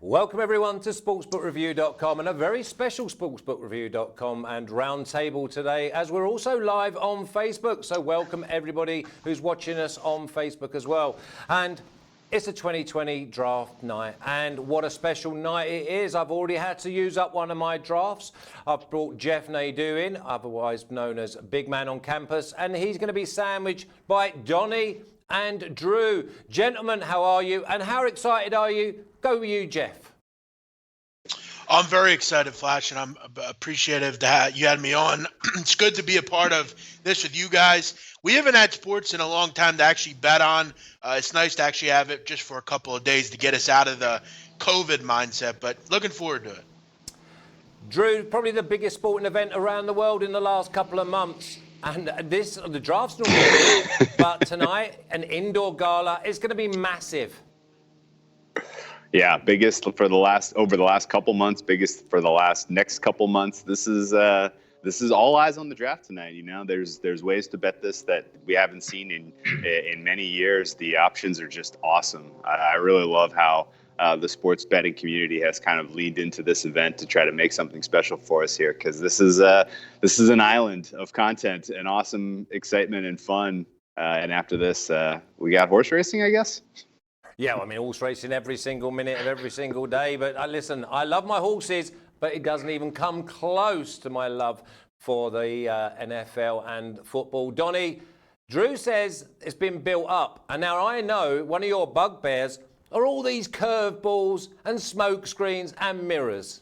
Welcome everyone to sportsbookreview.com and a very special sportsbookreview.com and Roundtable today, as we're also live on Facebook. So welcome everybody who's watching us on Facebook as well. And it's a 2020 draft night, and what a special night it is. I've already had to use up one of my drafts. I've brought Jeff Nadeau in, otherwise known as Big Man on Campus, and he's going to be sandwiched by Donnie and Drew. Gentlemen, how are you? And how excited are you? Go with you, Jeff. I'm very excited, Flash, and I'm appreciative that you had me on. It's good to be a part of this with you guys. We haven't had sports in a long time to actually bet on. It's nice to actually have it just for a couple of days to get us out of the COVID mindset, but looking forward to it. Drew, probably the biggest sporting event around the world in the last couple of months. And the draft's not big, but tonight, an indoor gala is going to be massive. Yeah, biggest for over the last couple months, biggest for the next couple months. This is all eyes on the draft tonight. You know, there's ways to bet this that we haven't seen in many years. The options are just awesome. I really love how the sports betting community has kind of leaned into this event to try to make something special for us here, because this is an island of content and awesome excitement and fun. And after this, we got horse racing, I guess. Yeah, I mean, horse racing every single minute of every single day. But listen, I love my horses, but it doesn't even come close to my love for the NFL and football. Donnie, Drew says it's been built up. And now I know one of your bugbears are all these curveballs and smoke screens and mirrors.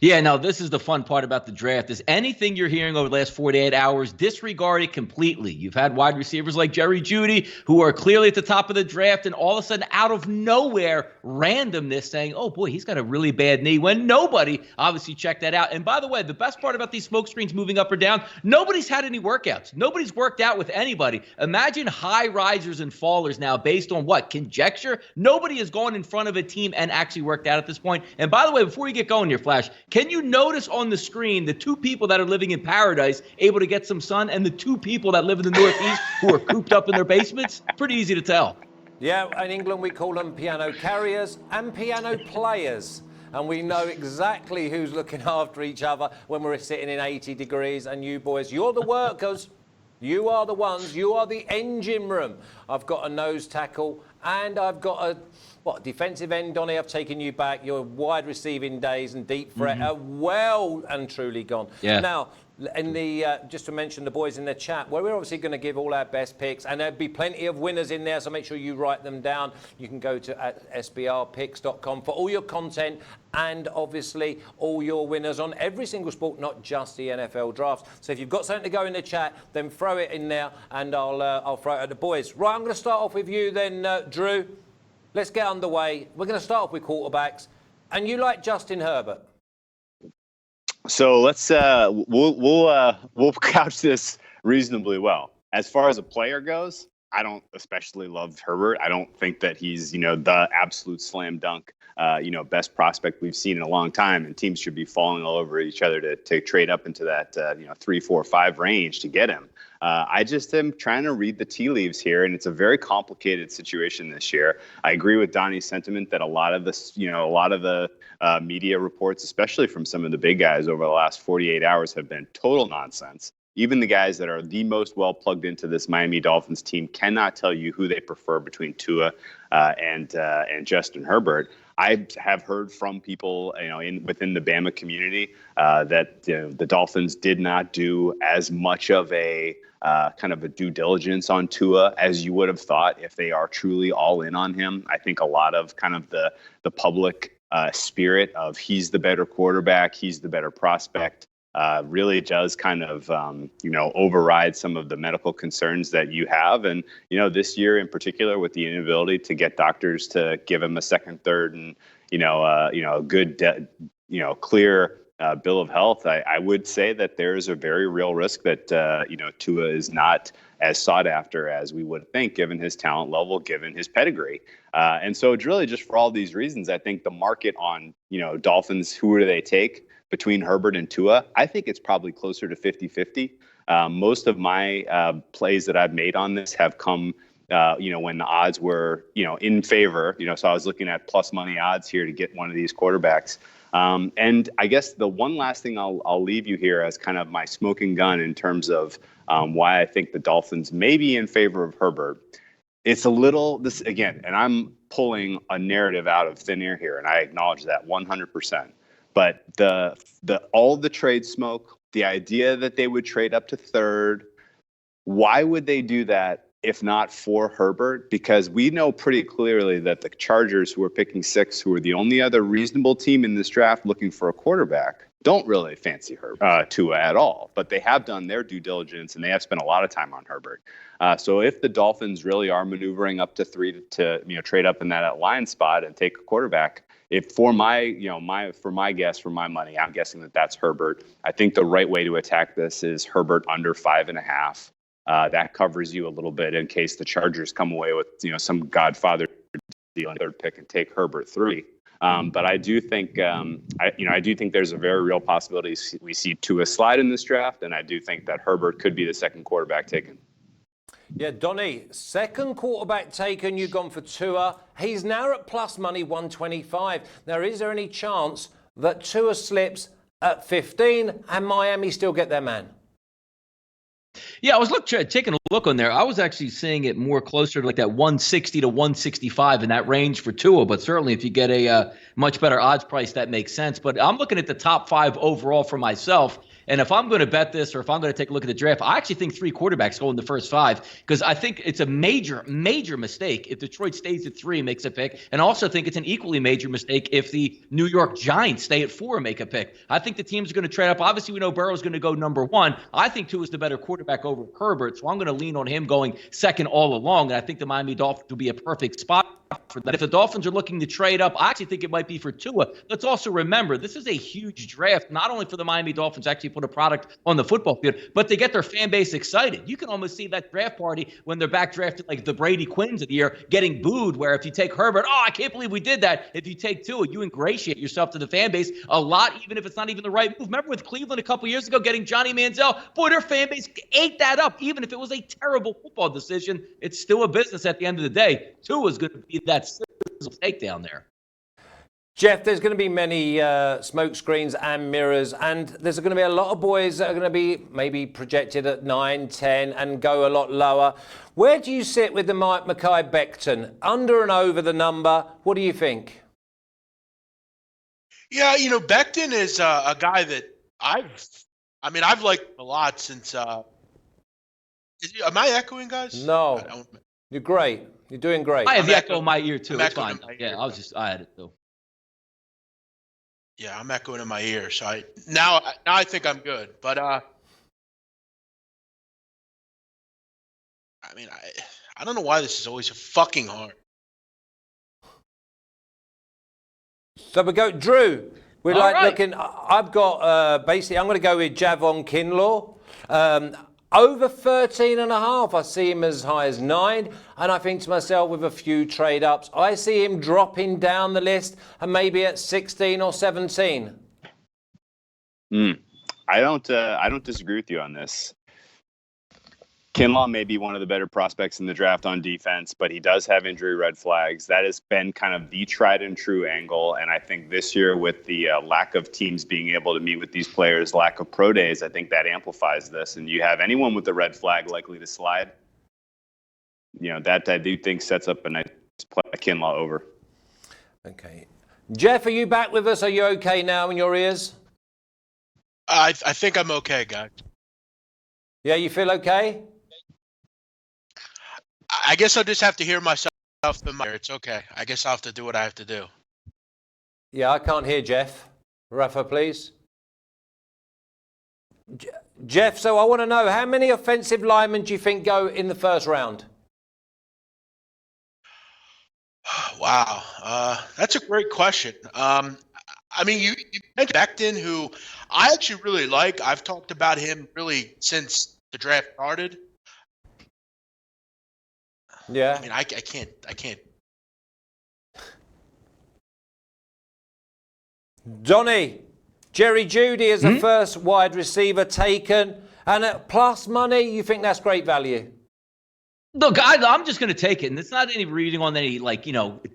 Yeah, now this is the fun part about the draft is anything you're hearing over the last 48 hours, disregard it completely. You've had wide receivers like Jerry Jeudy who are clearly at the top of the draft, and all of a sudden out of nowhere, randomness saying, oh boy, he's got a really bad knee, when nobody obviously checked that out. And by the way, the best part about these smoke screens moving up or down, nobody's had any workouts. Nobody's worked out with anybody. Imagine high risers and fallers now based on what? Conjecture? Nobody has gone in front of a team and actually worked out at this point. And by the way, before you get going here, Flash, can you notice on the screen the two people that are living in paradise able to get some sun and the two people that live in the Northeast who are cooped up in their basements? Pretty easy to tell. Yeah, in England we call them piano carriers and piano players. And we know exactly who's looking after each other when we're sitting in 80 degrees. And you boys, you're the workers. You are the ones. You are the engine room. I've got a nose tackle and I've got a defensive end, Donnie. I've taken you back. Your wide receiving days and deep threat are well and truly gone. Yeah. Now, in the just to mention the boys in the chat, well, we're obviously going to give all our best picks, and there'll be plenty of winners in there, so make sure you write them down. You can go to sbrpicks.com for all your content and obviously all your winners on every single sport, not just the NFL drafts. So if you've got something to go in the chat, then throw it in there, and I'll throw it at the boys. Right, I'm going to start off with you then, Drew. Let's get underway. We're going to start off with quarterbacks, and you like Justin Herbert. So let's we'll couch this reasonably well. As far as a player goes, I don't especially love Herbert. I don't think that he's, the absolute slam dunk, best prospect we've seen in a long time, and teams should be falling all over each other to trade up into that 3, 4, 5 range to get him. I just am trying to read the tea leaves here, and it's a very complicated situation this year. I agree with Donnie's sentiment that a lot of the media reports, especially from some of the big guys over the last 48 hours, have been total nonsense. Even the guys that are the most well plugged into this Miami Dolphins team cannot tell you who they prefer between Tua and Justin Herbert. I have heard from people, within the Bama community that the Dolphins did not do as much of a kind of a due diligence on Tua as you would have thought if they are truly all in on him. I think a lot of kind of the public spirit of he's the better quarterback, he's the better prospect, really does kind of, override some of the medical concerns that you have. And, this year in particular, with the inability to get doctors to give him a second, third, and, a good, clear bill of health, I would say that there is a very real risk that, Tua is not as sought after as we would think, given his talent level, given his pedigree. And so it's really just for all these reasons, I think the market on, Dolphins, who do they take between Herbert and Tua, I think it's probably closer to 50-50. Most of my plays that I've made on this have come when the odds were, in favor, so I was looking at plus money odds here to get one of these quarterbacks. And I guess the one last thing I'll leave you here as kind of my smoking gun in terms of why I think the Dolphins may be in favor of Herbert. It's a little this again, and I'm pulling a narrative out of thin air here, and I acknowledge that 100%. But all the trade smoke, the idea that they would trade up to third, why would they do that if not for Herbert? Because we know pretty clearly that the Chargers, who are picking 6, who are the only other reasonable team in this draft looking for a quarterback, don't really fancy Tua at all. But they have done their due diligence, and they have spent a lot of time on Herbert. So if the Dolphins really are maneuvering up to 3 to trade up in that line spot and take a quarterback, for my guess, for my money, I'm guessing that's Herbert. I think the right way to attack this is Herbert under 5.5. That covers you a little bit in case the Chargers come away with some Godfather deal on third pick and take Herbert 3. But I do think I do think there's a very real possibility we see Tua slide in this draft, and I do think that Herbert could be the second quarterback taken. Yeah, Donnie, second quarterback taken, you've gone for Tua. He's now at plus money 125. Now, is there any chance that Tua slips at 15 and Miami still get their man? Yeah, I was taking a look on there. I was actually seeing it more closer to like that 160 to 165 in that range for Tua. But certainly if you get a much better odds price, that makes sense. But I'm looking at the top 5 overall for myself. And if I'm going to bet this, or if I'm going to take a look at the draft, I actually think 3 quarterbacks go in the first 5, because I think it's a major mistake if Detroit stays at 3 and makes a pick. And I also think it's an equally major mistake if the New York Giants stay at 4 and make a pick. I think the teams are going to trade up. Obviously, we know Burrow's going to go number 1. I think Tua is the better quarterback over Herbert, so I'm going to lean on him going second all along. And I think the Miami Dolphins will be a perfect spot for that. If the Dolphins are looking to trade up, I actually think it might be for Tua. Let's also remember, this is a huge draft, not only for the Miami Dolphins to actually put a product on the football field, but to get their fan base excited. You can almost see that draft party when they're back drafted like the Brady Quinns of the year getting booed, where if you take Herbert, I can't believe we did that. If you take Tua, you ingratiate yourself to the fan base a lot, even if it's not even the right move. Remember with Cleveland a couple years ago getting Johnny Manziel? Boy, their fan base ate that up. Even if it was a terrible football decision, it's still a business at the end of the day. Tua is going to be that takedown there. Jeff, there's going to be many smoke screens and mirrors, and there's going to be a lot of boys that are going to be maybe projected at 9, 10 and go a lot lower. Where do you sit with the Mekhi Becton? Under and over the number? What do you think? Yeah, Becton is a guy that I've liked a lot since. Am I echoing, guys? No. You're great. You're doing great. I have the echo in my ear, too. It's fine. Yeah, I had it, too. Yeah, I'm echoing in my ear. So now I think I'm good. But, I don't know why this is always so fucking hard. So we go, Drew. We're looking. I've got, basically, I'm going to go with Javon Kinlaw. Over 13.5, I see him as high as 9. And I think to myself, with a few trade-ups, I see him dropping down the list and maybe at 16 or 17. I don't disagree with you on this. Kinlaw may be one of the better prospects in the draft on defense, but he does have injury red flags. That has been kind of the tried and true angle. And I think this year, with the lack of teams being able to meet with these players, lack of pro days, I think that amplifies this. And you have anyone with a red flag likely to slide. That I do think sets up a nice Kinlaw over. Okay. Jeff, are you back with us? Are you okay now in your ears? I think I'm okay, guys. Yeah, you feel okay? I guess I'll just have to hear myself in my ear. It's okay. I guess I'll have to do what I have to do. Yeah, I can't hear Jeff. Rafa, please. Jeff, so I want to know, how many offensive linemen do you think go in the first round? Wow. That's a great question. You mentioned Becton, who I actually really like. I've talked about him really since the draft started. Yeah. I can't. Donnie, Jerry Jeudy is the first wide receiver taken, and at plus money, you think that's great value? Look, I'm just going to take it. And it's not any reading on any,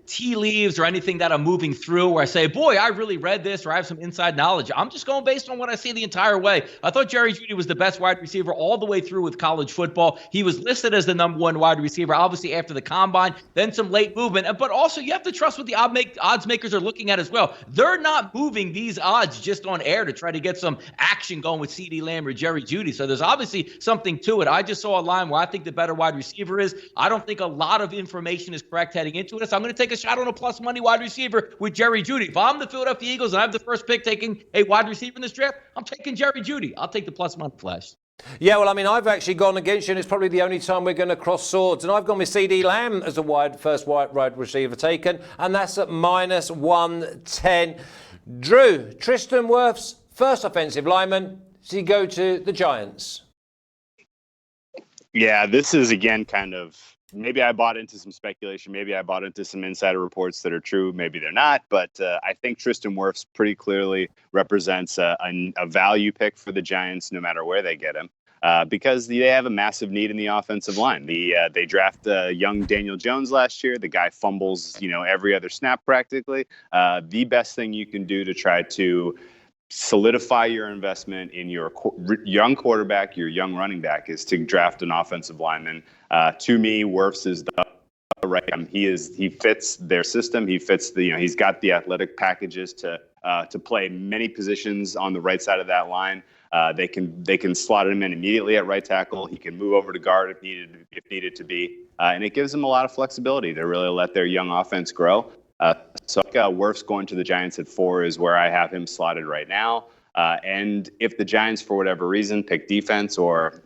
tea leaves or anything that I'm moving through where I say, boy, I really read this or I have some inside knowledge. I'm just going based on what I see the entire way. I thought Jerry Jeudy was the best wide receiver all the way through with college football. He was listed as the #1 wide receiver, obviously after the combine, then some late movement. But also you have to trust what the odds makers are looking at as well. They're not moving these odds just on air to try to get some action going with CeeDee Lamb or Jerry Jeudy. So there's obviously something to it. I just saw a line where I think the better wide receiver is. I don't think a lot of information is correct heading into it. So I'm going to take a shot on a plus money wide receiver with Jerry Jeudy. If I'm the Philadelphia Eagles and I have the first pick taking a wide receiver in this draft, I'm taking Jerry Jeudy. I'll take the plus money, Flash. Yeah, well, I mean, I've actually gone against you, and it's probably the only time we're going to cross swords. And I've gone with CeeDee Lamb as the first wide receiver taken, and that's at -110. Drew, Tristan Wirfs, first offensive lineman. Does he go to the Giants? Yeah, this is, again, kind of, maybe I bought into some speculation. Maybe I bought into some insider reports that are true. Maybe they're not. But I think Tristan Wirfs pretty clearly represents a value pick for the Giants no matter where they get him. Because they have a massive need in the offensive line. They draft young Daniel Jones last year. The guy fumbles, every other snap practically. The best thing you can do to try to solidify your investment in your young quarterback, your young running back, is to draft an offensive lineman. To me, Wirfs is the right. He fits their system. He fits he's got the athletic packages to play many positions on the right side of that line. They can slot him in immediately at right tackle. He can move over to guard if needed to be, and it gives them a lot of flexibility to really let their young offense grow. So Wirfs going to the Giants at 4 is where I have him slotted right now. And if the Giants, for whatever reason, pick defense, or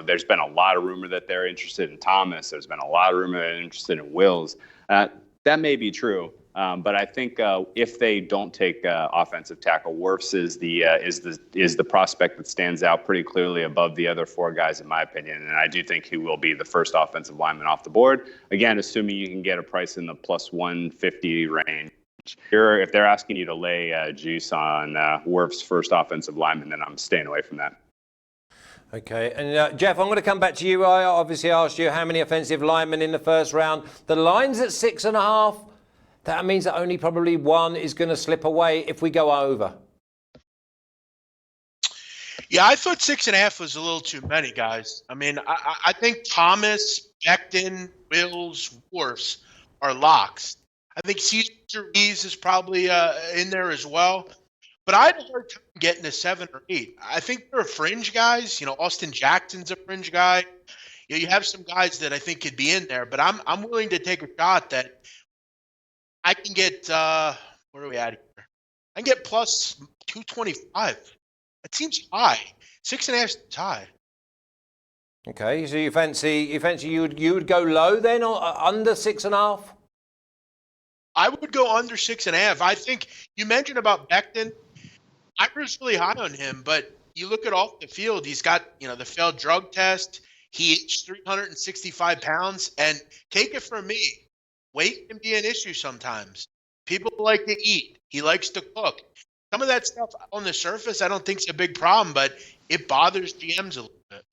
there's been a lot of rumor that they're interested in Thomas. There's been a lot of rumor that they're interested in Wills. That may be true. But I think if they don't take offensive tackle, Wirfs is the prospect that stands out pretty clearly above the other 4 guys, in my opinion. And I do think he will be the first offensive lineman off the board. Again, assuming you can get a price in the plus 150 range. If they're asking you to lay juice on Wirfs' first offensive lineman, then I'm staying away from that. Okay, and Jeff, I'm going to come back to you. I obviously asked you how many offensive linemen in the first round. The line's at 6.5. That means that only probably one is going to slip away if we go over. Yeah, I thought 6.5 was a little too many, guys. I mean, I think Thomas, Becton, Wills, Wirfs are locks. I think Cesar Reeves is probably in there as well. But I had a hard time getting to 7 or 8. I think they're fringe guys. Austin Jackson's a fringe guy. You have some guys that I think could be in there. But I'm willing to take a shot that I can get, where are we at here? I can get plus 225. That seems high. 6.5 is high. Okay, so you fancy you would go low then, or under 6.5? I would go under 6.5. I think you mentioned about Becton. I was really high on him, but you look at off the field, he's got, the failed drug test. He is 365 pounds, and take it from me, weight can be an issue sometimes. People like to eat. He likes to cook. Some of that stuff on the surface, I don't think is a big problem, but it bothers GMs a little bit.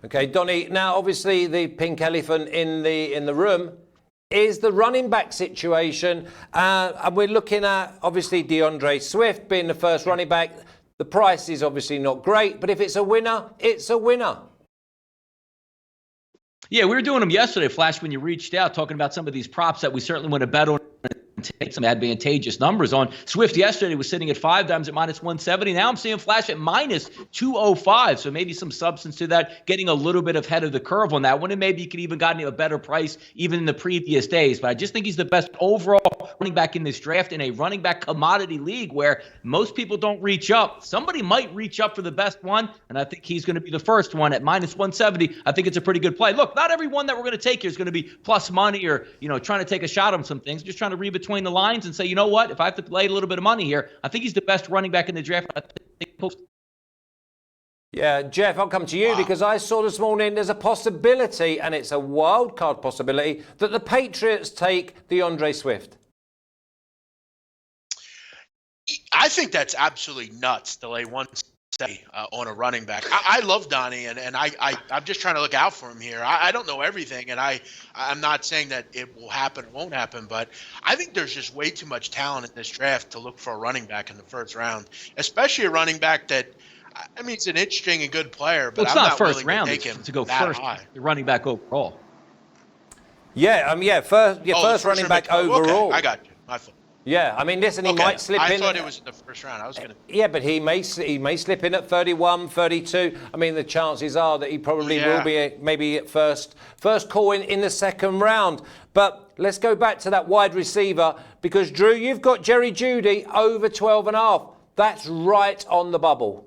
Okay, Donnie. Now, obviously, the pink elephant in the room is the running back situation, and we're looking at obviously DeAndre Swift being the first running back. The price is obviously not great, but if it's a winner, it's a winner. Yeah, we were doing them yesterday, Flash, when you reached out, talking about some of these props that we certainly want to bet on and take some advantageous numbers on. Swift yesterday was sitting at 5 times at -170. Now I'm seeing Flash at -205. So maybe some substance to that, getting a little bit ahead of the curve on that one. And maybe you could even gotten a better price even in the previous days. But I just think he's the best overall running back in this draft in a running back commodity league where most people don't reach up. Somebody might reach up for the best one, and I think he's going to be the first one at -170. I think it's a pretty good play. Look, not every one that we're going to take here is going to be plus money or, trying to take a shot on some things. Just trying to read between the lines and say, you know what, if I have to lay a little bit of money here, I think he's the best running back in the draft. Yeah, Jeff, I'll come to you because I saw this morning there's a possibility, and it's a wild card possibility, that the Patriots take DeAndre Swift. I think that's absolutely nuts to lay say on a running back. I love Donnie, and I'm just trying to look out for him here. I don't know everything, and I'm not saying that it will happen or won't happen, but I think there's just way too much talent in this draft to look for a running back in the first round, especially a running back that, I mean, he's an interesting and good player, but Well, it's I'm not not first willing round. to take It's him to go that first. high. The running back overall. First running back overall. Okay, I got you. My fault. Yeah, I mean, listen, he Okay, might slip in. I thought it was in the first round. I was going to. Yeah, but he may slip in at 31, 32. I mean, the chances are that he probably will be maybe at first call in the second round. But let's go back to that wide receiver, because, Drew, you've got Jerry Jeudy over 12.5. That's right on the bubble.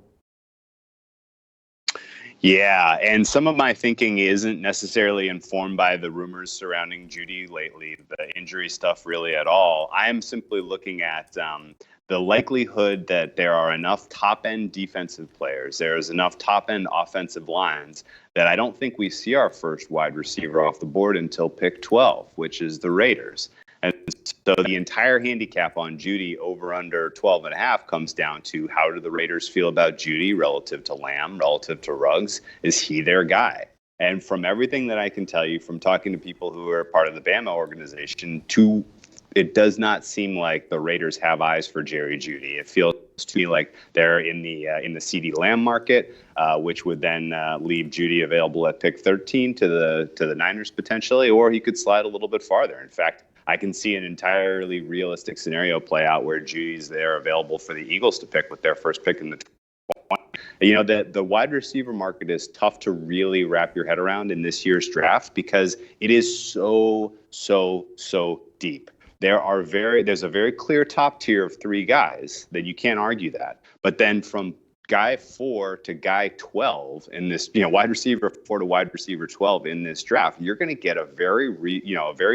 Yeah, and some of my thinking isn't necessarily informed by the rumors surrounding Jeudy lately, the injury stuff really at all. I am simply looking at the likelihood that there are enough top-end defensive players, there is enough top-end offensive lines that I don't think we see our first wide receiver off the board until pick 12, which is the Raiders. And so the entire handicap on Jeudy over under 12.5 comes down to how do the Raiders feel about Jeudy relative to Lamb, relative to Ruggs? Is he their guy? And from everything that I can tell you from talking to people who are part of the Bama organization, it does not seem like the Raiders have eyes for Jerry Jeudy. It feels to me like they're in the CeeDee Lamb market, which would then leave Jeudy available at pick 13 to the Niners potentially, or he could slide a little bit farther. In fact, I can see an entirely realistic scenario play out where Judy's there available for the Eagles to pick with their first pick in the 20. You know, the wide receiver market is tough to really wrap your head around in this year's draft because it is so deep. There's a very clear top tier of 3 guys that you can't argue that. But then from guy 4 to guy 12 in this, wide receiver 4 to wide receiver 12 in this draft, you're going to get a very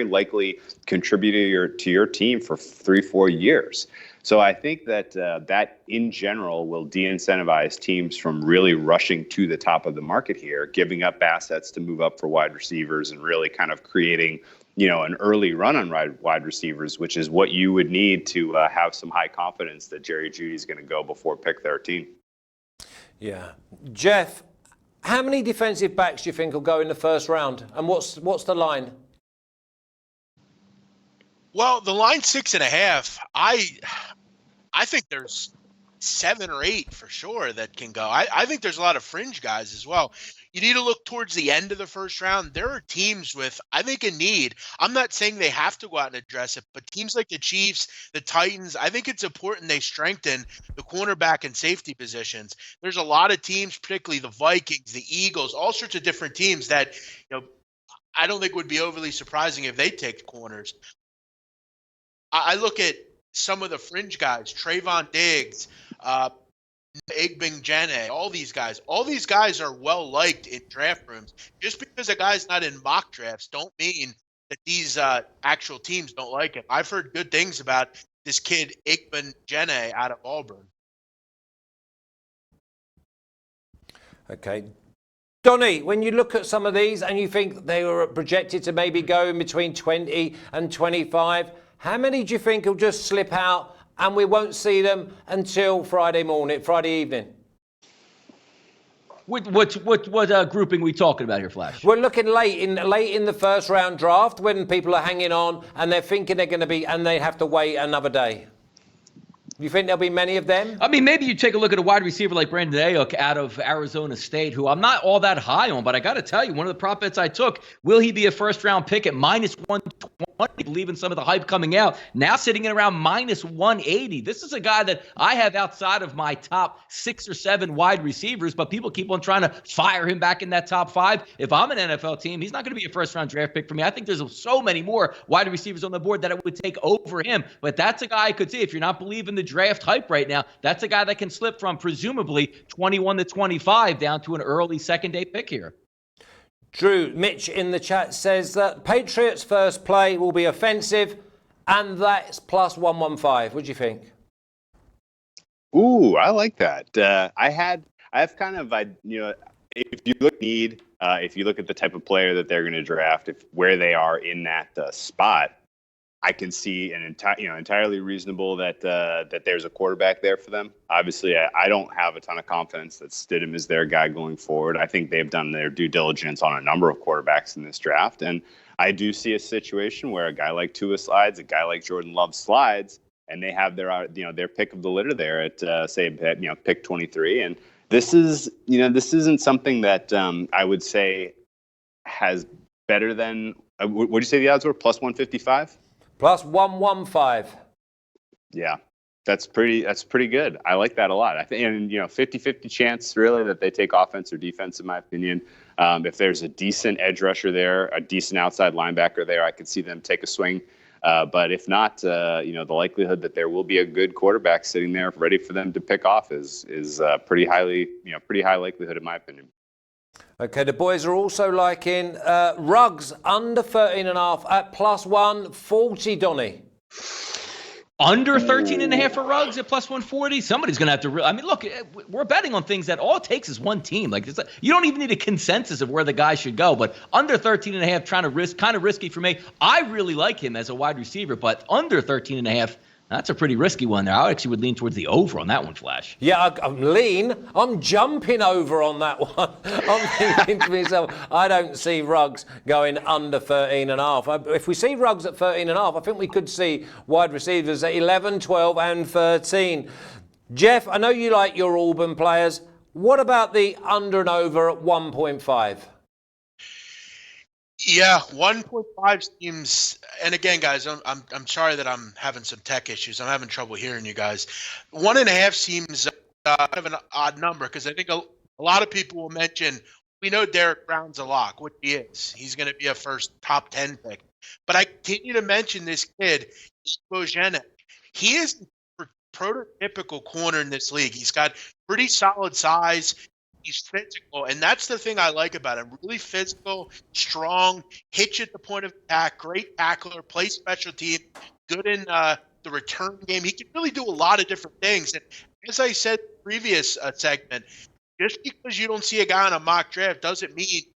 likely contributor to your team for 3-4 years. So I think that that in general will de-incentivize teams from really rushing to the top of the market here, giving up assets to move up for wide receivers and really kind of creating an early run on wide receivers, which is what you would need to have some high confidence that Jerry Jeudy is going to go before pick 13. Yeah. Jeff, how many defensive backs do you think will go in the first round? And what's the line? Well, the line's 6.5. I think there's 7 or 8 for sure that can go. I think there's a lot of fringe guys as well. You need to look towards the end of the first round. There are teams with, I think, a need. I'm not saying they have to go out and address it, but teams like the Chiefs, the Titans, I think it's important they strengthen the cornerback and safety positions. There's a lot of teams, particularly the Vikings, the Eagles, all sorts of different teams that, I don't think would be overly surprising if they take corners. I look at some of the fringe guys, Trayvon Diggs, Igbenjene, all these guys are well liked in draft rooms. Just because a guy's not in mock drafts don't mean that these actual teams don't like him. I've heard good things about this kid Igbenjene out of Auburn. Okay. Donnie, when you look at some of these and you think they were projected to maybe go in between 20 and 25, how many do you think will just slip out and we won't see them until Friday evening? What grouping we talking about here, Flash? We're looking late in the first round draft when people are hanging on and they're thinking they're going to be, and they have to wait another day. You think there'll be many of them? I mean, maybe you take a look at a wide receiver like Brandon Ayuk out of Arizona State, who I'm not all that high on, but I got to tell you, one of the prop bets I took, will he be a first-round pick at -120? Believe in some of the hype coming out. Now sitting at around -180. This is a guy that I have outside of my top 6 or 7 wide receivers, but people keep on trying to fire him back in that top 5. If I'm an NFL team, he's not going to be a first-round draft pick for me. I think there's so many more wide receivers on the board that it would take over him. But that's a guy I could see. If you're not believing the draft hype right now, that's a guy that can slip from presumably 21 to 25 down to an early second-day pick here. Drew, Mitch in the chat says that Patriots' first play will be offensive, and that's plus 115. What do you think? Ooh, I like that. I have kind of, if you look at the type of player that they're going to draft, where they are in that spot, I can see an entirely reasonable that there's a quarterback there for them. Obviously, I don't have a ton of confidence that Stidham is their guy going forward. I think they've done their due diligence on a number of quarterbacks in this draft, and I do see a situation where a guy like Tua slides, a guy like Jordan Love slides, and they have their pick of the litter there at say pick 23. And this isn't something that I would say has better than what do you say the odds were? Plus 155. Plus 115. Yeah, that's pretty good. I like that a lot. I think, and 50-50 chance really that they take offense or defense, in my opinion. If there's a decent edge rusher there, a decent outside linebacker there, I could see them take a swing. But if not, the likelihood that there will be a good quarterback sitting there ready for them to pick off is pretty high likelihood, in my opinion. Okay, the boys are also liking Ruggs under 13.5 at plus 140, Donny. Under 13.5 for Ruggs at plus 140. Somebody's going to have to. I mean, look, we're betting on things that all it takes is one team. Like you don't even need a consensus of where the guy should go. But under 13.5, kind of risky for me. I really like him as a wide receiver, but under 13.5. That's a pretty risky one there. I actually would lean towards the over on that one, Flash. Yeah, I'm jumping over on that one. I'm thinking to myself, I don't see Ruggs going under 13.5. If we see Ruggs at 13.5, I think we could see wide receivers at 11, 12 and 13. Jeff, I know you like your Auburn players. What about the under and over at 1.5? Yeah, 1.5 seems, and again, guys, I'm sorry that I'm having some tech issues. I'm having trouble hearing you guys. 1.5 seems kind of an odd number because I think a lot of people will mention, we know Derek Brown's a lock, which he is. He's going to be a first top 10 pick. But I continue to mention this kid, Bojanic. He is the prototypical corner in this league. He's got pretty solid size. He's physical, and that's the thing I like about him. Really physical, strong, hit you at the point of attack, great tackler, plays special team, good in the return game. He can really do a lot of different things. And as I said in the previous segment, just because you don't see a guy on a mock draft doesn't mean he's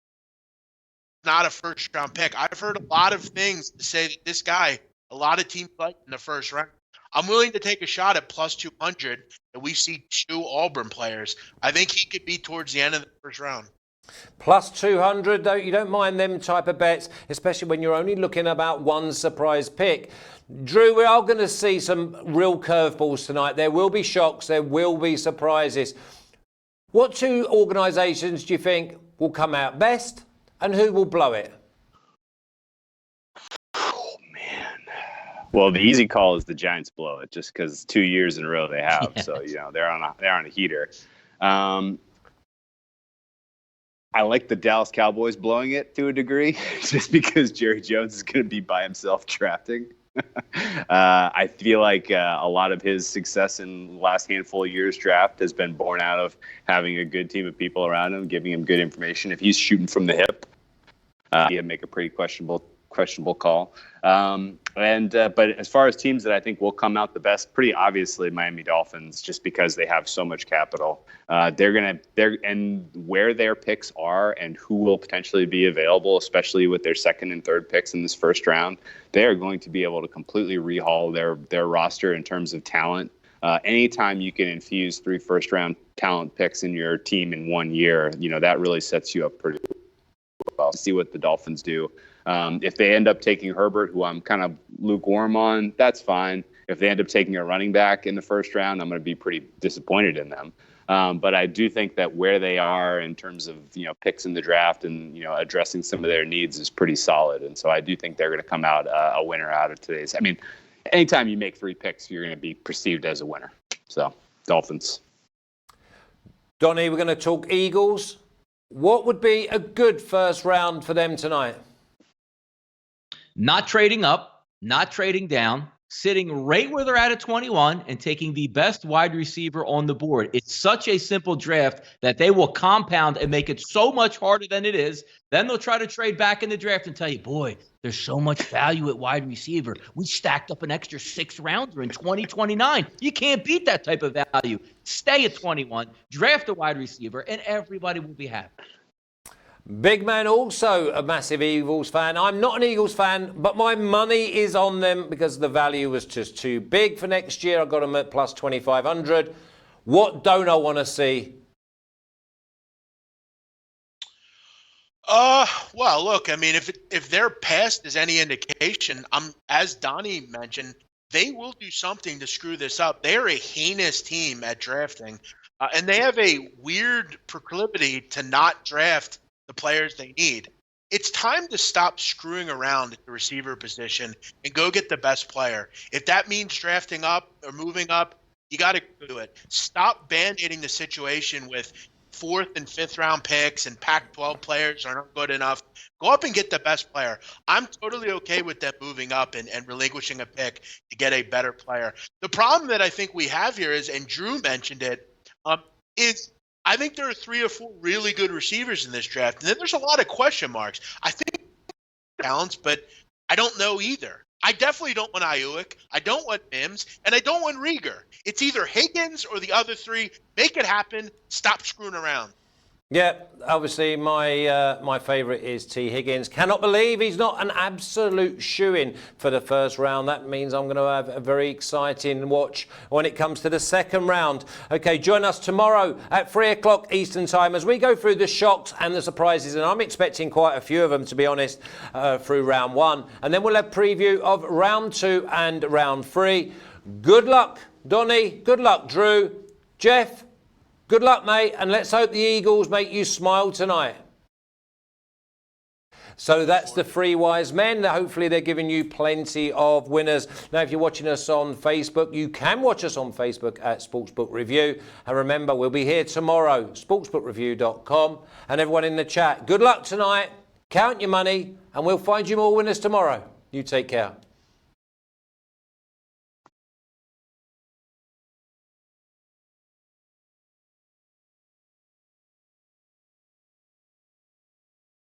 not a first-round pick. I've heard a lot of things to say that this guy, a lot of teams like in the first round. I'm willing to take a shot at plus 200 that we see 2 Auburn players. I think he could be towards the end of the first round. Plus 200, though, you don't mind them type of bets, especially when you're only looking about one surprise pick. Drew, we are going to see some real curveballs tonight. There will be shocks. There will be surprises. What 2 organisations do you think will come out best and who will blow it? Well, the easy call is the Giants blow it, just because 2 years in a row they have. Yeah. So they're on a heater. I like the Dallas Cowboys blowing it to a degree, just because Jerry Jones is going to be by himself drafting. I feel like a lot of his success in the last handful of years draft has been born out of having a good team of people around him, giving him good information. If he's shooting from the hip, he'd make a pretty questionable call. But as far as teams that I think will come out the best, pretty obviously Miami Dolphins, just because they have so much capital. And where their picks are and who will potentially be available, especially with their second and third picks in this first round, they are going to be able to completely rehaul their roster in terms of talent. Anytime you can infuse 3 first-round talent picks in your team in 1 year, that really sets you up pretty well. See what the Dolphins do. If they end up taking Herbert, who I'm kind of lukewarm on, that's fine. If they end up taking a running back in the first round, I'm going to be pretty disappointed in them. But I do think that where they are in terms of picks in the draft and addressing some of their needs is pretty solid. And so I do think they're going to come out a winner out of today's. I mean, anytime you make 3 picks, you're going to be perceived as a winner. So Dolphins. Donnie, we're going to talk Eagles. What would be a good first round for them tonight? Not trading up, not trading down, sitting right where they're at 21 and taking the best wide receiver on the board. It's such a simple draft that they will compound and make it so much harder than it is. Then they'll try to trade back in the draft and tell you, boy, there's so much value at wide receiver. We stacked up an extra 6th rounder in 2029. You can't beat that type of value. Stay at 21, draft a wide receiver, and everybody will be happy. Big man, also a massive Eagles fan. I'm not an Eagles fan, but my money is on them because the value was just too big for next year. I got them at plus 2,500. What don't I want to see? Well, look, I mean, if their past is any indication, as Donnie mentioned, they will do something to screw this up. They're a heinous team at drafting, and they have a weird proclivity to not draft the players they need. It's time to stop screwing around at the receiver position and go get the best player. If that means drafting up or moving up, you got to do it. Stop band-aiding the situation with 4th and 5th round picks and Pac-12 players are not good enough. Go up and get the best player. I'm totally okay with them moving up and relinquishing a pick to get a better player. The problem that I think we have here is, and Drew mentioned it, is I think there are 3 or 4 really good receivers in this draft. And then there's a lot of question marks. I think balance, but I don't know either. I definitely don't want Ayuk. I don't want Mims, and I don't want Rieger. It's either Higgins or the other 3. Make it happen. Stop screwing around. Yeah, obviously my favourite is T. Higgins. Cannot believe he's not an absolute shoo-in for the first round. That means I'm going to have a very exciting watch when it comes to the second round. Okay, join us tomorrow at 3 o'clock Eastern Time as we go through the shocks and the surprises, and I'm expecting quite a few of them, to be honest, through round 1. And then we'll have preview of round 2 and round 3. Good luck, Donnie. Good luck, Drew. Jeff. Good luck, mate, and let's hope the Eagles make you smile tonight. So that's the 3 wise men. Hopefully they're giving you plenty of winners. Now, if you're watching us on Facebook, you can watch us on Facebook at Sportsbook Review. And remember, we'll be here tomorrow, sportsbookreview.com. And everyone in the chat, good luck tonight. Count your money, and we'll find you more winners tomorrow. You take care.